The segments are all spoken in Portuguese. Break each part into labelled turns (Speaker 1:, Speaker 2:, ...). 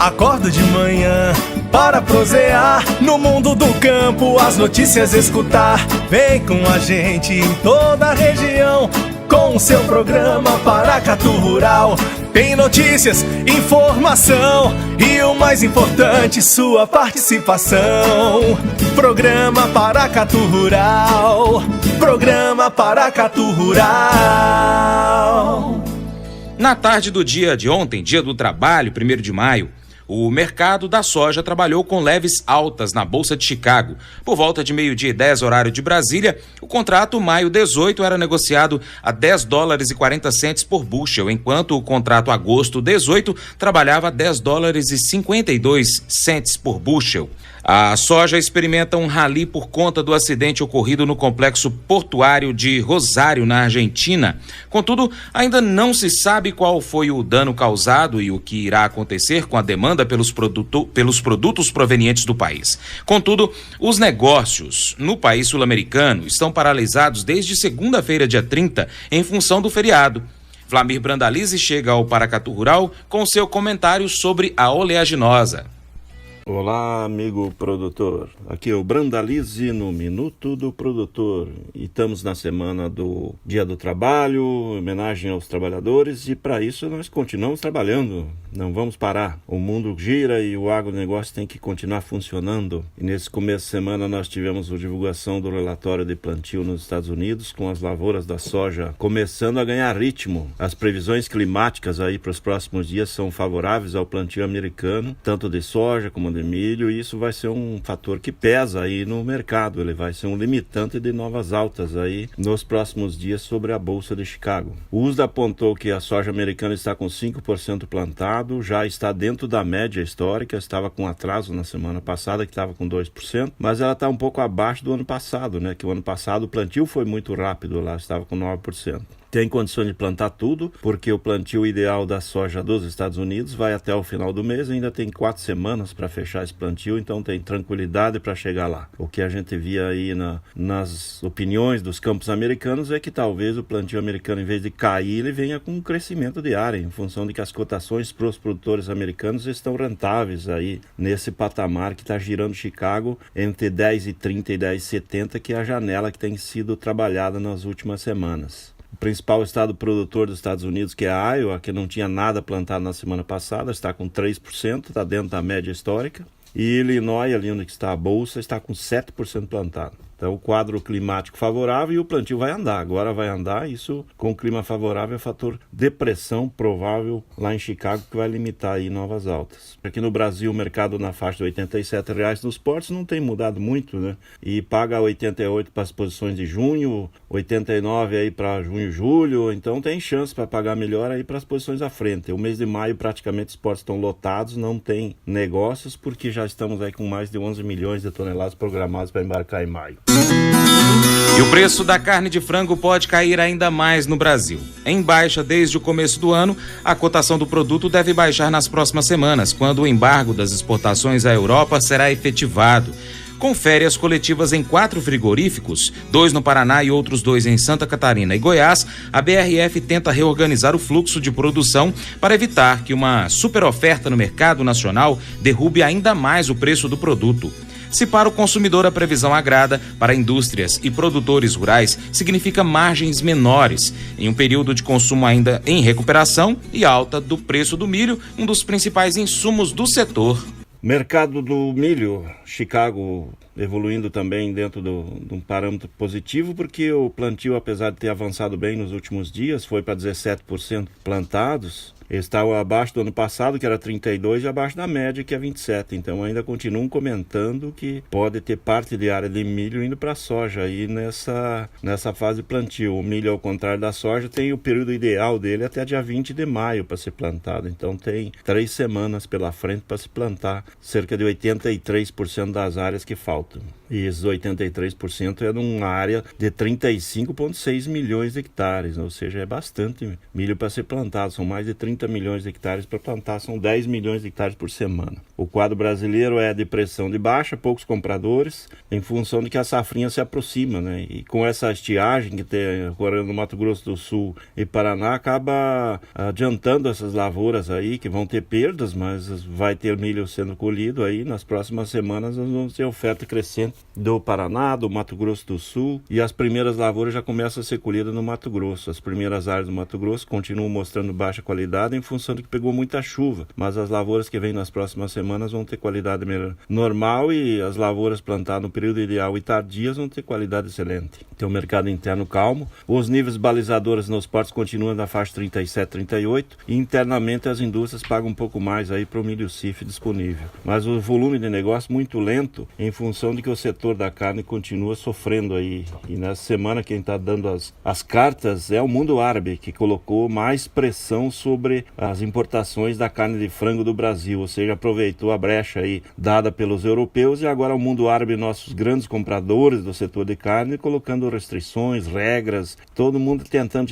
Speaker 1: Acordo de manhã para prosear no mundo do campo, as notícias escutar. Vem com a gente em toda a região com o seu programa Paracatu Rural. Tem notícias, informação e o mais importante, sua participação. Programa Paracatu Rural. Programa Paracatu Rural.
Speaker 2: Na tarde do dia de ontem, dia do trabalho, 1º de maio, o mercado da soja trabalhou com leves altas na Bolsa de Chicago. Por volta de 12h10, horário de Brasília, o contrato maio 18 era negociado a $10,40 por bushel, enquanto o contrato agosto 18 trabalhava a $10,52 por bushel. A soja experimenta um rally por conta do acidente ocorrido no complexo portuário de Rosário, na Argentina. Contudo, ainda não se sabe qual foi o dano causado e o que irá acontecer com a demanda pelos produtos provenientes do país. Contudo, os negócios no país sul-americano estão paralisados desde segunda-feira, dia 30, em função do feriado. Vlamir Brandalize chega ao Paracatu Rural com seu comentário sobre a oleaginosa.
Speaker 3: Olá, amigo produtor. Aqui é o Brandalize no Minuto do Produtor. E estamos na semana do Dia do Trabalho, homenagem aos trabalhadores, e para isso nós continuamos trabalhando. Não vamos parar. O mundo gira e o agronegócio tem que continuar funcionando. E nesse começo de semana nós tivemos a divulgação do relatório de plantio nos Estados Unidos, com as lavouras da soja começando a ganhar ritmo. As previsões climáticas aí para os próximos dias são favoráveis ao plantio americano, tanto de soja como de milho, e isso vai ser um fator que pesa aí no mercado. Ele vai ser um limitante de novas altas aí nos próximos dias sobre a Bolsa de Chicago. O USDA apontou que a soja americana está com 5% plantado, já está dentro da média histórica, estava com atraso na semana passada, que estava com 2%, mas ela está um pouco abaixo do ano passado, né? Que o ano passado o plantio foi muito rápido, lá estava com 9%. Tem condições de plantar tudo, porque o plantio ideal da soja dos Estados Unidos vai até o final do mês, ainda tem 4 semanas para fechar esse plantio, então tem tranquilidade para chegar lá. O que a gente via aí nas opiniões dos campos americanos é que talvez o plantio americano, em vez de cair, ele venha com um crescimento de área, em função de que as cotações para os produtores americanos estão rentáveis aí nesse patamar que está girando Chicago entre 10,30 e 10,70, que é a janela que tem sido trabalhada nas últimas semanas. O principal estado produtor dos Estados Unidos, que é a Iowa, que não tinha nada plantado na semana passada, está com 3%, está dentro da média histórica. E Illinois, ali onde está a bolsa, está com 7% plantado. Então, o quadro climático favorável e o plantio vai andar. Agora vai andar, isso com o clima favorável é fator de pressão provável lá em Chicago, que vai limitar aí novas altas. Aqui no Brasil, o mercado na faixa de R$87 nos portos não tem mudado muito, né? E paga 88 para as posições de junho, 89 aí para junho e julho, então tem chance para pagar melhor aí para as posições à frente. O mês de maio praticamente os portos estão lotados, não tem negócios, porque já estamos aí com mais de 11 milhões de toneladas programadas para embarcar em maio.
Speaker 2: E o preço da carne de frango pode cair ainda mais no Brasil. Em baixa desde o começo do ano, a cotação do produto deve baixar nas próximas semanas, quando o embargo das exportações à Europa será efetivado. Com férias coletivas em 4 frigoríficos, 2 no Paraná e outros 2 em Santa Catarina e Goiás, a BRF tenta reorganizar o fluxo de produção para evitar que uma superoferta no mercado nacional derrube ainda mais o preço do produto. Se para o consumidor a previsão agrada, para indústrias e produtores rurais significa margens menores, em um período de consumo ainda em recuperação e alta do preço do milho, um dos principais insumos do setor.
Speaker 3: Mercado do milho, Chicago evoluindo também dentro de um parâmetro positivo, porque o plantio, apesar de ter avançado bem nos últimos dias, foi para 17% plantados. Estava abaixo do ano passado, que era 32, e abaixo da média, que é 27. Então ainda continuam comentando que pode ter parte de área de milho indo para a soja aí nessa fase de plantio. O milho, ao contrário da soja, tem o período ideal dele até dia 20 de maio para ser plantado. Então tem 3 semanas pela frente para se plantar cerca de 83% das áreas que faltam. E esses 83% é numa área de 35,6 milhões de hectares, ou seja, é bastante milho para ser plantado. São mais de 30 milhões de hectares para plantar, são 10 milhões de hectares por semana. O quadro brasileiro é de pressão de baixa, poucos compradores, em função de que a safrinha se aproxima, né? E com essa estiagem que tem agora no Mato Grosso do Sul e Paraná, acaba adiantando essas lavouras aí, que vão ter perdas, mas vai ter milho sendo colhido aí. Nas próximas semanas nós vamos ter oferta crescente do Paraná, do Mato Grosso do Sul, e as primeiras lavouras já começam a ser colhidas no Mato Grosso. As primeiras áreas do Mato Grosso continuam mostrando baixa qualidade em função de que pegou muita chuva, mas as lavouras que vêm nas próximas semanas vão ter qualidade normal, e as lavouras plantadas no período ideal e tardias vão ter qualidade excelente. Tem o mercado interno calmo, os níveis balizadores nos portos continuam na faixa 37, 38, e internamente as indústrias pagam um pouco mais aí para o milho CIF disponível. Mas o volume de negócio muito lento em função de que o setor da carne continua sofrendo aí. E nessa semana quem está dando as cartas é o mundo árabe, que colocou mais pressão sobre as importações da carne de frango do Brasil, ou seja, aproveitou a brecha aí dada pelos europeus, e agora o mundo árabe, nossos grandes compradores do setor de carne, colocando restrições, regras, todo mundo tentando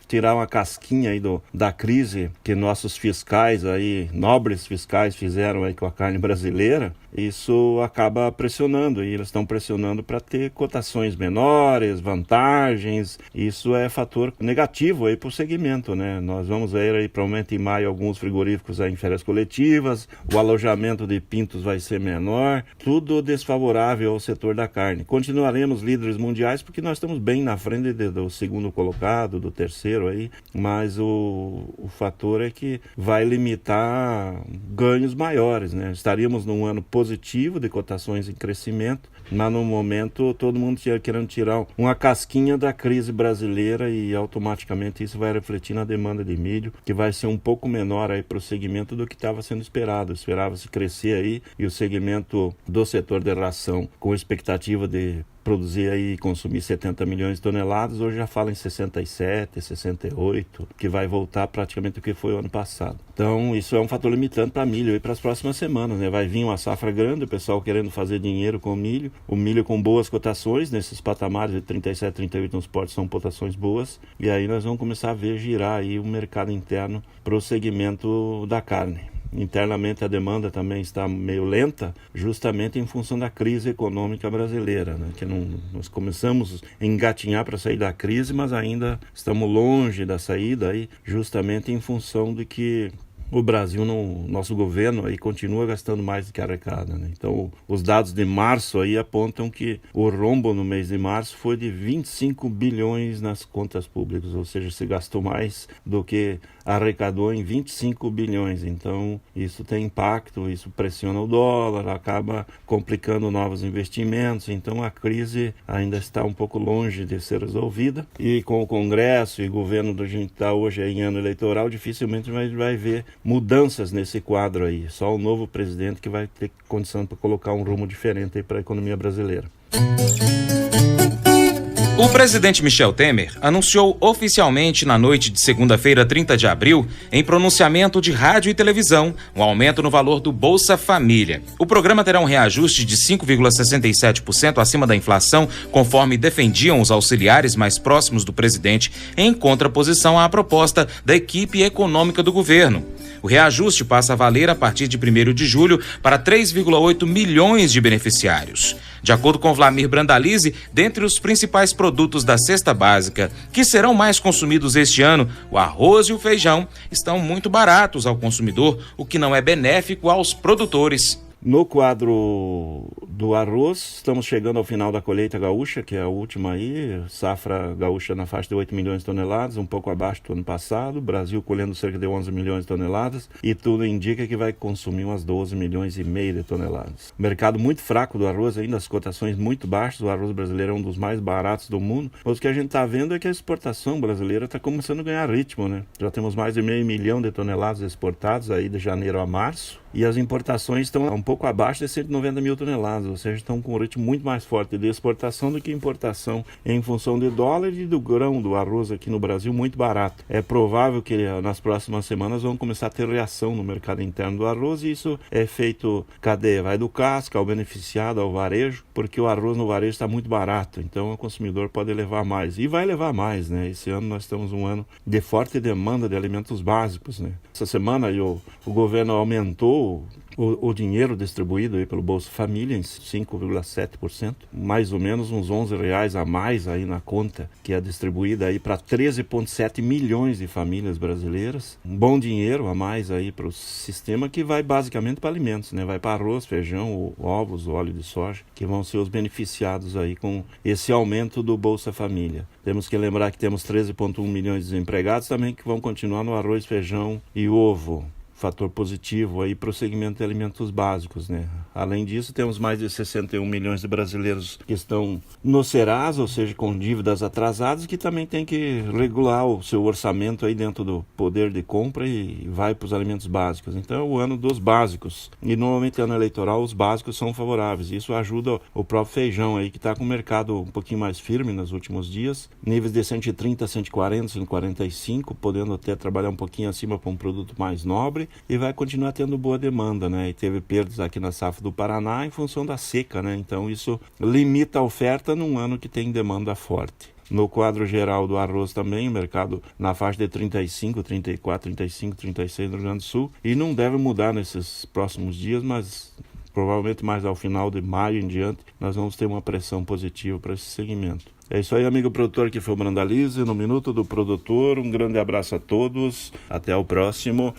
Speaker 3: tirar uma casquinha aí da crise que nossos fiscais aí, nobres fiscais, fizeram aí com a carne brasileira. Isso acaba pressionando, e eles estão pressionando para ter cotações menores, vantagens. Isso é fator negativo aí para o segmento, né? Nós vamos ver aí provavelmente em maio alguns frigoríficos aí em férias coletivas, o alojamento de pintos vai ser menor, tudo desfavorável ao setor da carne. Continuaremos líderes mundiais porque nós estamos bem na frente do segundo colocado, do terceiro aí, mas o fator é que vai limitar ganhos maiores, né? Estaríamos num ano positivo de cotações em crescimento, mas no momento todo mundo querendo tirar uma casquinha da crise brasileira, e automaticamente isso vai refletir na demanda de milho, que vai ser um pouco menor aí para o segmento do que estava sendo esperado. Esperava-se crescer aí, e o segmento do setor de ração, com expectativa de produzir aí e consumir 70 milhões de toneladas, hoje já fala em 67, 68, que vai voltar praticamente o que foi o ano passado. Então isso é um fator limitante para milho aí para as próximas semanas, né? Vai vir uma safra grande, o pessoal querendo fazer dinheiro com o milho com boas cotações, nesses patamares de 37, 38 nos portos são cotações boas, e aí nós vamos começar a ver girar aí o mercado interno para o segmento da carne. Internamente a demanda também está meio lenta, justamente em função da crise econômica brasileira, né? Que nós começamos a engatinhar para sair da crise, mas ainda estamos longe da saída, aí, justamente em função de que o Brasil, nosso governo, aí continua gastando mais do que arrecada, né? Então, os dados de março aí apontam que o rombo no mês de março foi de 25 bilhões nas contas públicas, ou seja, se gastou mais do que arrecadou em 25 bilhões. Então, isso tem impacto, isso pressiona o dólar, acaba complicando novos investimentos. Então, a crise ainda está um pouco longe de ser resolvida. E com o Congresso e o governo que a gente está hoje em ano eleitoral, dificilmente vai ver mudanças nesse quadro aí. Só o novo presidente que vai ter condição para colocar um rumo diferente aí para a economia brasileira.
Speaker 2: O presidente Michel Temer anunciou oficialmente na noite de segunda-feira, 30 de abril, em pronunciamento de rádio e televisão, um aumento no valor do Bolsa Família. O programa terá um reajuste de 5,67% acima da inflação, conforme defendiam os auxiliares mais próximos do presidente, em contraposição à proposta da equipe econômica do governo. O reajuste passa a valer a partir de 1º de julho para 3,8 milhões de beneficiários. De acordo com Vlamir Brandalize, dentre os principais produtos da cesta básica que serão mais consumidos este ano, o arroz e o feijão estão muito baratos ao consumidor, o que não é benéfico aos produtores.
Speaker 3: No quadro do arroz, estamos chegando ao final da colheita gaúcha, que é a última aí, safra gaúcha na faixa de 8 milhões de toneladas, um pouco abaixo do ano passado, Brasil colhendo cerca de 11 milhões de toneladas, e tudo indica que vai consumir umas 12 milhões e meio de toneladas. Mercado muito fraco do arroz ainda, as cotações muito baixas, o arroz brasileiro é um dos mais baratos do mundo, mas o que a gente está vendo é que a exportação brasileira está começando a ganhar ritmo, né? Já temos mais de 500 mil de toneladas exportadas aí de janeiro a março, e as importações estão um pouco abaixo de 190 mil toneladas, ou seja, estão com um ritmo muito mais forte de exportação do que importação, em função de dólar e do grão, do arroz aqui no Brasil muito barato. É provável que nas próximas semanas vão começar a ter reação no mercado interno do arroz, e isso é feito cadeia, vai do casca ao beneficiado, ao varejo, porque o arroz no varejo está muito barato, então o consumidor pode levar mais, e vai levar mais, né? Esse ano nós estamos um ano de forte demanda de alimentos básicos, né? Essa semana o governo aumentou o dinheiro distribuído aí pelo Bolsa Família em 5,7%, mais ou menos uns R$11 a mais aí na conta, que é distribuída aí para 13,7 milhões de famílias brasileiras. Um bom dinheiro a mais aí para o sistema, que vai basicamente para alimentos, né? Vai para arroz, feijão, ovos, óleo de soja, que vão ser os beneficiados aí com esse aumento do Bolsa Família. Temos que lembrar que temos 13,1 milhões de desempregados também, que vão continuar no arroz, feijão e ovo. Fator positivo aí para o segmento de alimentos básicos, né? Além disso, temos mais de 61 milhões de brasileiros que estão no Serasa, ou seja, com dívidas atrasadas, que também tem que regular o seu orçamento aí dentro do poder de compra e vai para os alimentos básicos. Então é o ano dos básicos, e normalmente ano eleitoral os básicos são favoráveis. Isso ajuda o próprio feijão aí, que está com o mercado um pouquinho mais firme nos últimos dias, níveis de 130, 140, 145, podendo até trabalhar um pouquinho acima para um produto mais nobre, e vai continuar tendo boa demanda, né? E teve perdas aqui na safra do Paraná em função da seca, né? Então isso limita a oferta num ano que tem demanda forte. No quadro geral do arroz também, o mercado na faixa de 35, 34, 35, 36 no Rio Grande do Sul, e não deve mudar nesses próximos dias, mas provavelmente mais ao final de maio em diante nós vamos ter uma pressão positiva para esse segmento. É isso aí, amigo produtor, que foi o Brandalize no Minuto do Produtor. Um grande abraço a todos, até o próximo.